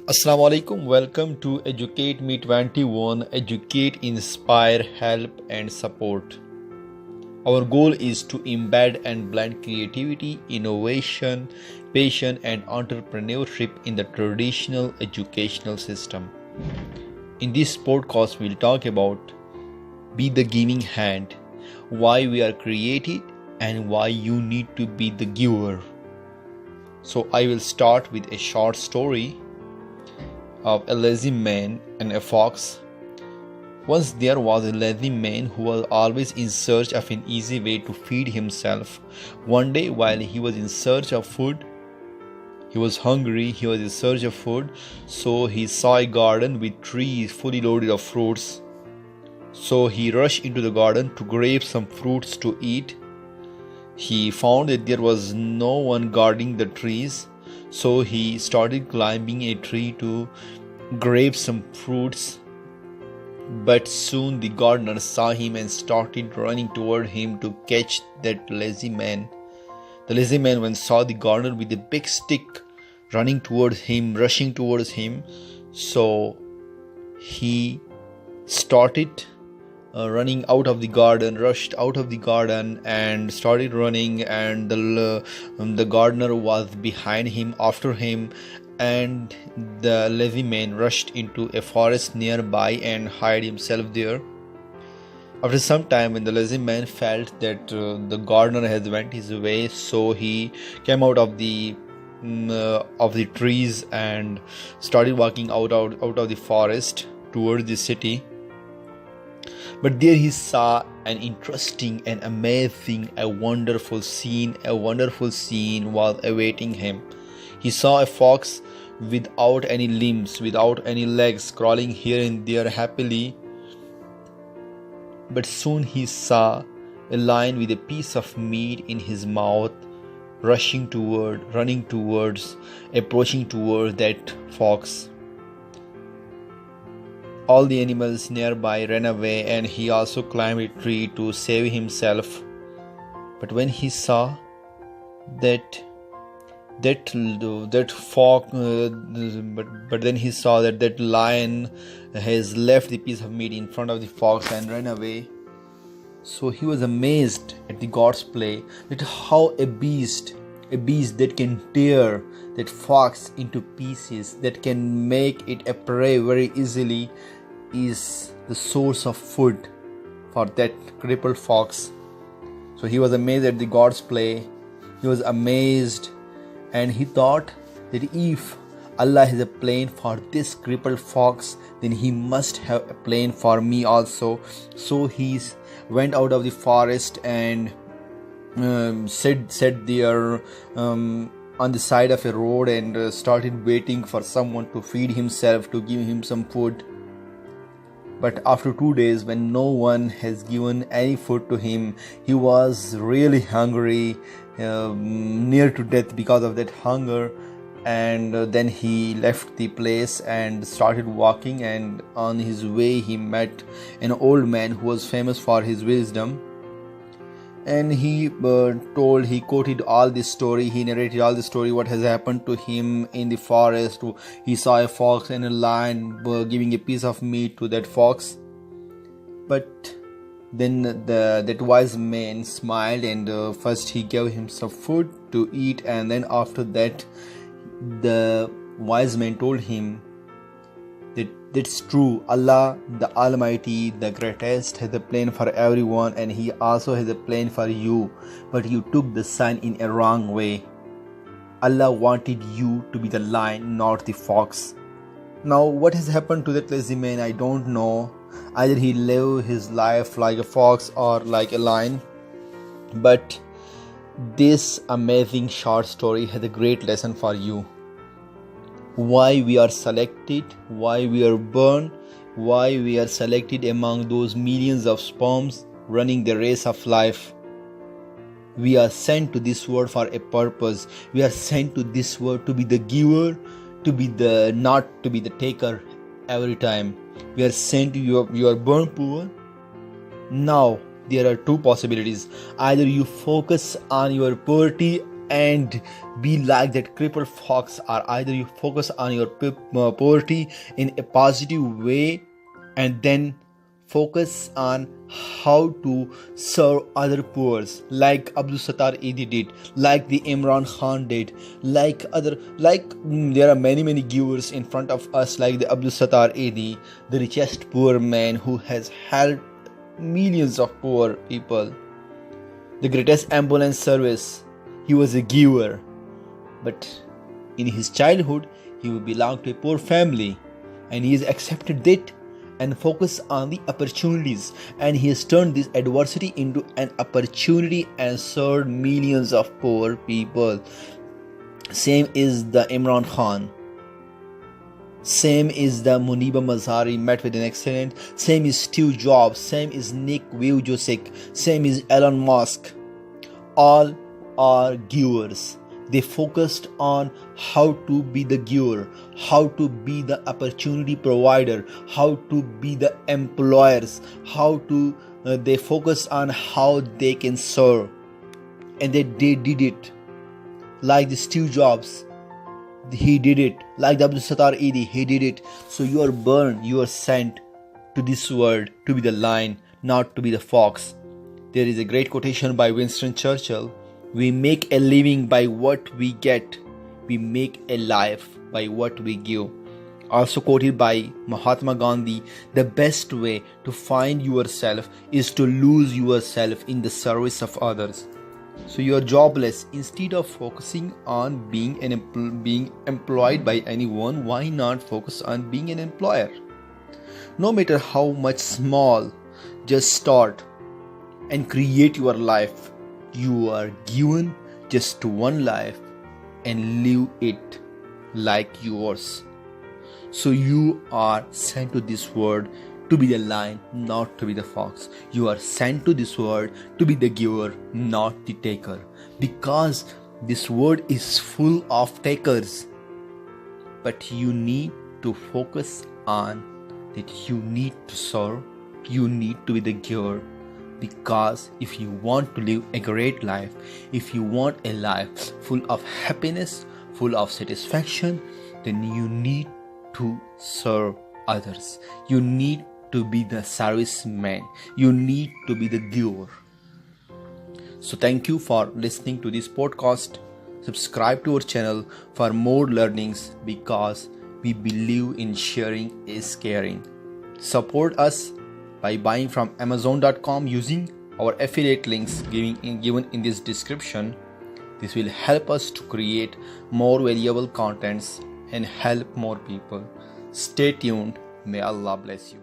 Alaikum. Welcome to Educate Me 21. Educate, inspire, help, and support. Our goal is to embed and blend creativity, innovation, passion, and entrepreneurship in the traditional educational system. In this podcast, we'll talk about be the giving hand, why we are created, and why you need to be the giver. So, I will start with a short story of a lazy man and a fox. Once there was a lazy man who was always in search of an easy way to feed himself. One day, while he was in search of food, he was hungry, he was in search of food, so he saw a garden with trees fully loaded of fruits. So he rushed into the garden to grab some fruits to eat. He found that there was no one guarding the trees, so he started climbing a tree to grab some fruits. But soon the gardener saw him and started running toward him to catch that lazy man. The lazy man, when saw the gardener with a big stick running towards him, rushing towards him, so he started running out of the garden, rushed out of the garden and started running, and the gardener was behind him, after him, and the lazy man rushed into a forest nearby and hid himself there. After some time, when the lazy man felt that the gardener has went his way, so he came out of the trees and started walking out of the forest towards the city. But there he saw an interesting and amazing, a wonderful scene was awaiting him. He saw a fox without any limbs, without any legs, crawling here and there happily. But soon he saw a lion with a piece of meat in his mouth, approaching towards that fox. All the animals nearby ran away, and he also climbed a tree to save himself. But when he saw that fox, but then he saw that lion has left the piece of meat in front of the fox and ran away. So he was amazed at the God's play, that how a beast that can tear that fox into pieces, that can make it a prey very easily, is the source of food for that crippled fox. So he was amazed at the God's play. He was amazed, and he thought that if Allah has a plan for this crippled fox, then he must have a plan for me also. So he went out of the forest and sat there on the side of a road and started waiting for someone to feed himself, to give him some food. But after 2 days, when no one has given any food to him, he was really hungry, near to death because of that hunger. And then he left the place and started walking, and on his way he met an old man who was famous for his wisdom. And he quoted all this story, he narrated all the story, what has happened to him in the forest. He saw a fox and a lion giving a piece of meat to that fox. But then that wise man smiled, and first he gave him some food to eat, and then after that the wise man told him that that's true, Allah the Almighty, the greatest, has a plan for everyone, and He also has a plan for you, but you took the sign in a wrong way. Allah wanted you to be the lion, not the fox. Now what has happened to that lazy man, I don't know. Either he lived his life like a fox or like a lion. But this amazing short story has a great lesson for you. Why we are selected, why we are born, why we are selected among those millions of sperms running the race of life. We are sent to this world for a purpose. We are sent to this world to be the giver, not to be the taker every time. We are sent to you are born poor. Now there are two possibilities. Either you focus on your poverty and be like that crippled fox, or either you focus on your poverty in a positive way and then focus on how to serve other poor, like Abdul Sattar Edi did, like the Imran Khan did, there are many givers in front of us, like the Abdul Sattar Edi, the richest poor man who has helped millions of poor people, the greatest ambulance service. He was a giver, but in his childhood he belonged to a poor family, and he has accepted that and focus on the opportunities, and he has turned this adversity into an opportunity and served millions of poor people. Same is the Imran Khan, same is the Muniba Mazari, met with an accident, same is Steve Jobs, same is Nick Vujicic, same is Elon Musk. All are givers. They focused on how to be the giver, how to be the opportunity provider, how to be the employers, they focus on how they can serve, and they did it. Like the Steve Jobs, he did it. Like the Abdul Sattar Edi, he did it. So you are born, you are sent to this world to be the lion, not to be the fox. There is a great quotation by Winston Churchill: we make a living by what we get. We make a life by what we give. Also quoted by Mahatma Gandhi, the best way to find yourself is to lose yourself in the service of others. So you are jobless. Instead of focusing on being employed by anyone, why not focus on being an employer? No matter how much small, just start and create your life. You are given just one life and live it like yours. So you are sent to this world to be the lion, not to be the fox. You are sent to this world to be the giver, not the taker. Because this world is full of takers. But you need to focus on that you need to serve, you need to be the giver. Because if you want to live a great life, if you want a life full of happiness, full of satisfaction, then you need to serve others. You need to be the serviceman. You need to be the giver. So thank you for listening to this podcast. Subscribe to our channel for more learnings, because we believe in sharing is caring. Support us by buying from Amazon.com using our affiliate links given in this description. This will help us to create more valuable contents and help more people. Stay tuned. May Allah bless you.